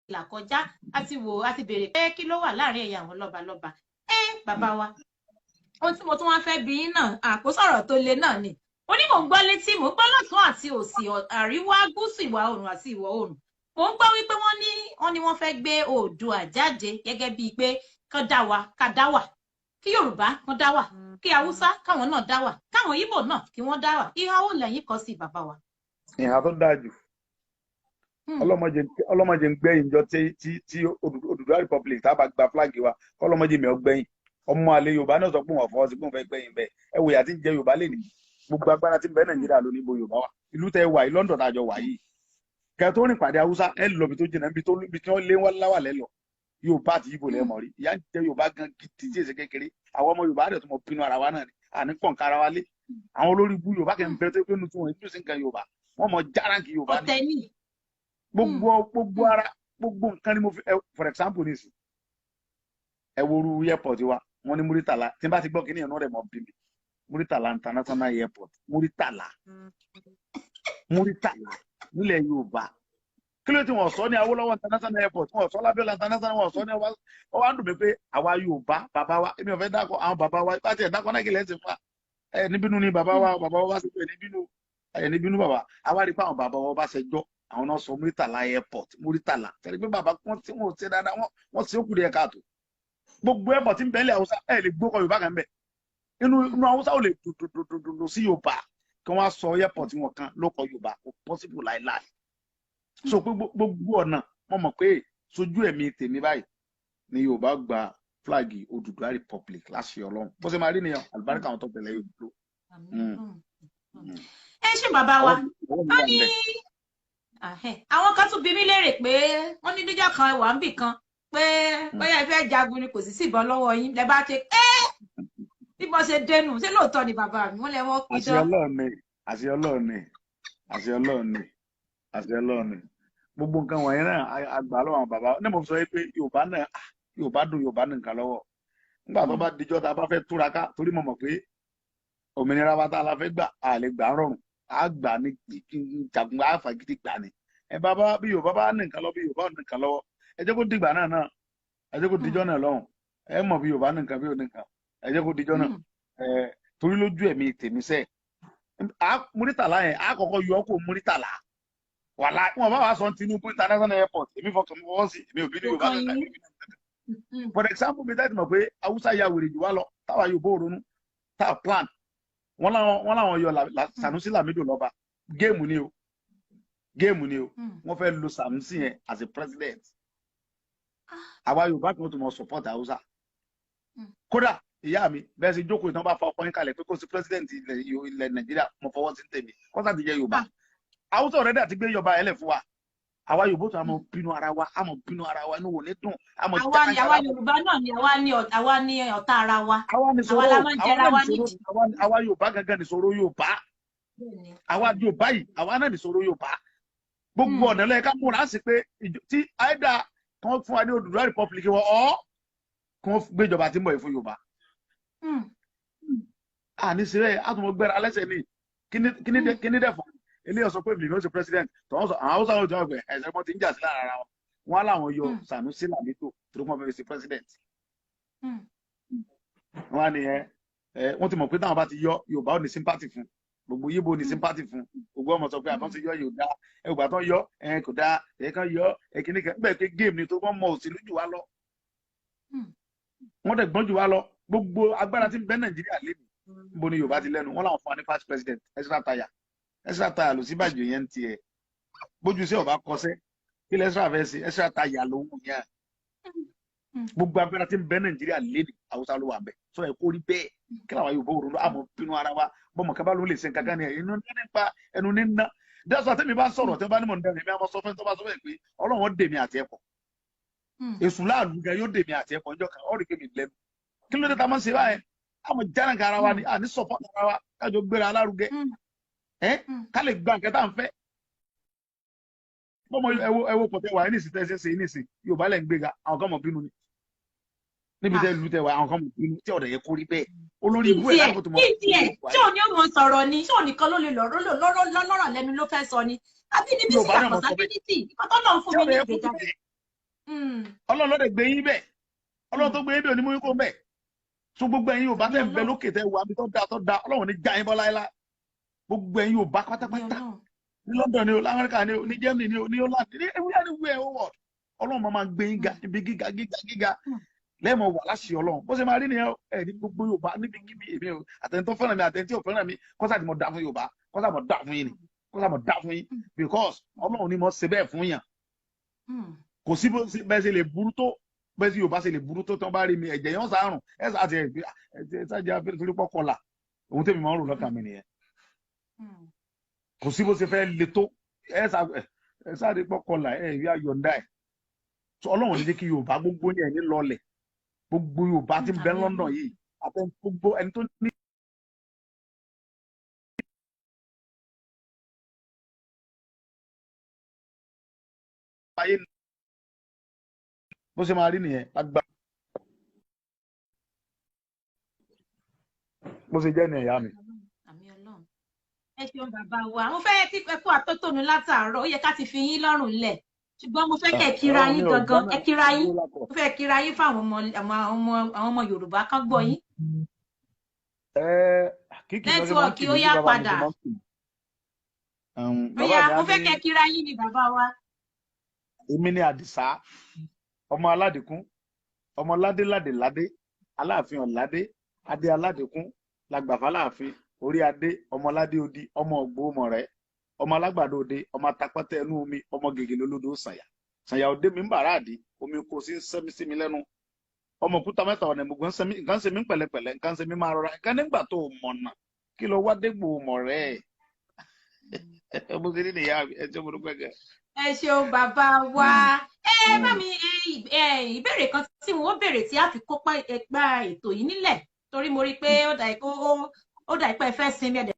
là kọjá àti wò àti béèrè pé kí ló wà láàrin ẹ̀yà àwọn lọ́balọ́ba bàbá wa ohun tí mo tún wá fẹ́ bi yín náà àkósọ̀rọ̀ tó le náà ni ó ní mò ń gbọ́ létí mò ń gbọ́ lọ́tún àti òsì àríwá gúúsù ìwà oòrùn àti ìwọ̀ oòrùn mò ń gbọ́ wípé wọ́n ní wọ́n fẹ́ gbé Oòduà jáde gẹ́gẹ́ bíi pé kán dá wa ká dá wà kí Yorùbá kán dá wà kí Haúsá káwọn náà dá wà káwọn Ìgbò náà kí wọ́n dá wà ìhà wo lẹ́yìn kọ sí bàbá wa. ìhà tó dáa jù ọlọ́mọdé ń gbẹ̀yìn jọ tí Oòduà Republic tá a bá gba fúláàgì wa kọ́lọ́mọdé mi ò gbẹ̀yìn ọmọ àlè Yorùbá náà sọ pé wọn fọwọ́ sí pé wọn fẹ́ gbẹ̀yìn bẹ́ẹ̀ ẹ wòye àti jẹ Yorùbá lè ní gbogbo agbára tí ń bẹ Nàìjíríà ló ní bo Yorùbá wa ìlú tẹ wà yìí London àjọ wà yìí kẹ tó rìn pàdé Haúsá ẹ lọ bí tó jìnnà bí tí wọ́n lé wọn láwà lẹ́lọ Yorùbá àti Ìgbò lẹ́mọ̀ rí ìyá ń jẹ Yorùbá gan gidi tí èsì kékeré àwọn ọmọ Yorùbá rẹ̀ tó mọ pinnu ara wa náà ni àní pọ̀nká ara wa lé àwọn olórí ibú Yorùbá kẹ́ ń bẹ tó pé nu tí wọ́n ìlú sí nǹkan Yorùbá wọ́n mọ járáǹkì Yorùbá ni gbogbo ara gbogbo nǹkan ni mo fi for example nìsí ẹ woru airport wa wọ́n ní Muritala tí n bá ti gbọ́ kíní ẹ̀nà rẹ̀ mọ́ bí mi Muritala International Airport Muritala nílẹ̀ Yorùbá kí ló tí wọ́n sọ ní Awólọ́wọ̀ International Airport wọ́n sọ lábẹ́lá International wọ́n sọ ní ọwọ́ wa ń dùn mí pé àwa Yorùbá bàbá wa èmi ò fẹ́ dákọ̀ àwọn bàbá wa bá tiẹ̀ dákọ̀ náà kí lẹ́sìn fún wa níbínú ni bàbá wa bá ṣe pé níbínú bàbá àwa rí pé àwọn bàbá wa bá ṣe jọ́ àwọn náà sọ Muritala Airport Muritala tẹ̀lé pé bàbá wọn tí wọn ò ṣe dáadáa wọn ṣe ó kù díẹ̀ káàtó gbogbo airport ń bẹ́ẹ̀lẹ̀ Haúsá ẹ̀ lè gbókọ̀ Yorùbá kan bẹ̀ inú Haúsá ò lè dòdòdòdò sí Yorùbá kí wọ́n á sọ airport wọn kan ló kọ Yorùbá kò possible láìláì so pé gbogbo ọ̀nà wọ́n mọ̀ pé sójú ẹ̀mí tèmi báyìí ni Yorùbá gba flagi Oòduà Republic láṣẹ Ọlọ́run bó ṣe máa rí nìyẹn àlùbáríkà àwọn tó tẹ̀lé Yorùbá. ẹ ṣe bàbá wa wọ́n ní àwọn kan tún bi mí léèrè pé wọ́n ní níjọ́ kan wà ń bì kan pé bóyá ẹ fẹ́ jagun ni kò sì síbọn lọ́wọ́ yín lẹ bá ṣe bí mo ṣe dénú ṣé lóòótọ́ ni bàbá mi wọ́n lẹ wọ́n pidán. àṣẹ Ọlọ́run ni gbogbo nǹkan wọ̀nyẹn náà àgbà lọ́wọ́ àwọn bàbá ní mo sọ pé Yorùbá dùn Yorùbá ní nǹkan lọ́wọ́ nígbà tó bá dijọ́ tá a bá fẹ́ túraká torí mo mọ̀ pé òmìnira wa tá a la fẹ́ gbà á lè gbà rọrùn á gbà ní jagun á fagídí gbà ní bàbá bí Yorùbá bá ní nǹkan lọ́wọ́ bí Yorùbá ní nǹkan lọ́wọ́ ẹ jẹ́ kó dìgbà náà ẹ jẹ́ kó dijọ́ náà lọ́hùn ẹ mọ̀ bí Yorùbá ní nǹkan bí ò ní nǹkan ẹ jẹ́ kó dijọ́ náà torí lójú ẹ̀mí tèmi sẹ́ Muritala yẹn á kọ́kọ́ yọ kó Muritala wàlá wọn bá wà sọ Tinubu International Airport èmi fọkàn mọ́ sí èmi ò bí ní Yorùbá náà for example mi dájú mọ̀ pé Haúsá ya wèrè jù wá lọ táwa Yorùbá òronú táwa plan wọn làwọn yọ Sanusi Lamido lọ́ba géèmù ni o wọ́n fẹ́ lo Sanusi yẹn as a president àwa Yorùbá kan tó mọ support Haúsá kódà ìyá mi bẹ́ẹ̀ sì jókòó ìtàn bá fa ọkọ yín kalẹ̀ pé kò sí president ilẹ̀ Nàìjíríà mo fọwọ́ sí tèmi kọ́sà ti jẹ́ Yorùbá Haúsá ọ̀rẹ́dà ti gbé Yorùbá ẹlẹ̀ fún wa àwa Yorùbá tó àmọ́ bínú ara wa inú wò ní dùn àmọ́ àwa Yorùbá náà ni àwa ní ọ̀tá ara wa àwa la máa ń jẹra wa nídìí. àwa Yorùbá gangan nìṣòro Yorùbá àwa Yorùbá yìí àwa náà nìṣòro Yorùbá gbogbo ọ̀nà lẹ́yìn ká múra sí pé tí àìdá kan fún wa ní Oòduà Republic wọn kan gbéjọba tí ń bọ̀ yìí fún Yorùbá àní sílẹ̀ àtúmọ̀ gbẹ́ra lẹ́sẹ̀ ní kíní dẹ̀ fún eléyọ̀ sọ pé èmi ló ṣe president tọ́wọ́n sọ àwọn Haúsá ló jọ ọgbẹ̀ ẹ̀sẹ̀ kan ti ń jà sí lára ara wọn láwọn yọ Sanusi Lamido tó kọ́ fẹ́ ṣe president wọn á nìyẹn wọ́n ti mọ̀ pé táwọn bá ti yọ Yorùbá ò ní sympathy fún gbogbo Yíbo ní sympathy fún gbogbo ọmọ sọ pé àtọ́ ti yọ yóò dá ẹgbà tó yọ kò dá kan yọ kíní kan bẹ́ẹ̀ pé game ni tó wọ́n mọ òṣèlú jù wá lọ wọ́n dẹ̀ gbọ́n jù wá lọ gbogbo agbára tí ń bẹ Nàìjíríà lé níbo ni Yorùbá ti lẹ́nu wọ́n làwọn fún wa ní past president Ezra Taya ló sì bàjẹ́ yẹn ti ẹ̀ bójú sí ọba kọsẹ́ kí lẹ́sìrà fẹ́ sí Ezra Taya ló ń yàn gbogbo agbára tí ń bẹ Nàìjíríà lé ní Haúsá ló wà bẹ́ẹ̀ sọ ẹ̀ kó rí bẹ́ẹ̀ kí làwọn Yorùbá òru àmọ́ pinnu ara wa bọ́mọ̀ kábà ló lè ṣe nǹkan kan ní ẹ̀yìn nípa ẹnu níná dẹ́sọ̀ àtẹ́mi bá sọ̀rọ̀ tẹ́ bá ní mọ̀ ní dẹ́rẹ̀ mi àmọ́ sọ fẹ́ tó bá sọ fẹ́ pé Ọlọ́run dèmi àti ẹ̀kọ́ èṣù láàlú gan yóò dèmi àti ẹ̀kọ́ ọjọ́ kan ọ̀rì kémi lẹ́nu kí ló dé ta máa ń ṣe báyẹn àmọ́ jẹ́ràn kan ara wa ni àní sọ̀pọ̀ ara wa kájọ gbéra alárugẹ ká lè gba nǹkan tá à ń fẹ́ bọ́mọ ẹwọ pọ̀tẹ́ wà ní ìsìn tẹ́sẹ̀ ṣe ní ìsìn Yorùbá lẹ́ ń gbéga àwọn kan mọ̀ bínú ni níbi tẹ́ lu tẹ́ wà àwọn kan mọ̀ bínú tí ọ̀dẹ̀ yẹ kó rí bẹ́ẹ̀ olórí ibú ẹ̀ lákòótó mọ̀. tí ò ní ọmọ sọ̀rọ̀ ni tí ò nìkan ló lè lọ́rọ̀ lẹ́nu ló fẹ́ sọ ni àbí níbi sí àpọ̀sábílítì ìkọ́tọ́ náà fún mi ní ìgbéjáde. Ọlọ́run ló dẹ̀ gbé yín bẹ̀ Ọlọ́run tó gbé yín bẹ̀ òní mú yín kó bẹ̀ so gbogbo ẹ̀yin Yorùbá tẹ̀ ń bẹ lókè tẹ̀ wà mí tó da Ọlọ́run ní já yín bọ́ láéláé gbogbo ẹ̀yin Yorùbá pátápátá ní London ni o lamẹ́ríkà ni o ní Germany ni o ní Holland ní everywhere world Ọlọ́run máa gbé yín ga níbi gíga lẹ́ẹ̀mọ̀ wà láṣì Ọlọ́run bó ṣe máa rí nìyẹn ẹ̀ ní gbogbo Yorùbá níbi kíbi èmi o àtẹ̀ntọ́ fẹ́ràn mi àtẹ̀ntí ò fẹ́ràn mi kọ́sà tí mo dá fún Yorùbá kọ́sà mo dá fún yín ni kọ́sà mo dá fún yín because Ọlọ́run ni mo ṣe bẹ́ẹ̀ fún yàn kò sí bẹ́ẹ̀ ṣe lè burú tó bẹ́ẹ̀ sí Yorùbá ṣe lè burú tó tán bá rí mi ẹ̀jẹ̀ yẹn sàárùn ẹ̀ sà àti ẹ̀ sájà abẹ́rẹ́ torí pọ̀ kọlà òun tẹ̀mí máa ń rò lọ́kàn mi nìyẹn kò sí bó ṣe fẹ́ le tó ẹ̀ sáré pọ̀ kọlà ẹ̀ yá yọ̀ǹda ẹ̀ Ọlọ́run ní jẹ́ kí Yorùbá gbogbo yẹn ní lọlẹ̀ gbogbo Yorùbá tí ń bẹ London yìí àti gbogbo ẹni tó ní. bó ṣe máa rí nìyẹn lágbá bó ṣe jẹ́ ní ẹ̀yà mi. ẹ ṣeun bàbá wa mo fẹ́ kí ẹ kú àtótónu látàárọ̀ ó yẹ ká ti fi yín lọ́rùn lẹ̀ ṣùgbọ́n mo fẹ́ kẹ́ kíra yín gangan ẹ kíra yín mo fẹ́ kíra yín fáwọn ọmọ Yorùbá kan gbọ́ yín. nẹ́tíwọ̀kì ó yá padà mo fẹ́ kẹ́ kíra yín ni bàbá wa. èmi ni Àdìsá ọmọ aládìkún ọmọ ládéládéládé Aláàfin Ọ̀ládé adé aládìkún làgbàfà láàfin orí adé ọmọládé odi ọmọ Ògbómọ̀rẹ́ ọmọ alágbàdo òde ọmọ atapẹtẹ ẹnu omi ọmọ gègé lólódó sàyà òde mi ń bàrà àdí omi kò sí sẹmi sí mi lẹ́nu ọmọ òkúta mẹ́ta ọ̀nà ìmùgbọ́n nǹkan ṣe mí pẹ̀lẹ́pẹ̀lẹ́ nǹkan ṣe mí máa rọra nǹkan nígbà tó mọ̀nà kí ló wá dégbò mọ̀rẹ́ ẹ̀ mo ti rí nìyá ẹ tí mo dúpẹ́ gẹ̀. ẹ ṣeun bàbá wa bá mi ìbéèrè kan tí wọn béèrè tí a fi kópa ètò yìí nílẹ̀ torí mo rí i pé ó dà pé ẹ fẹ́ sinmi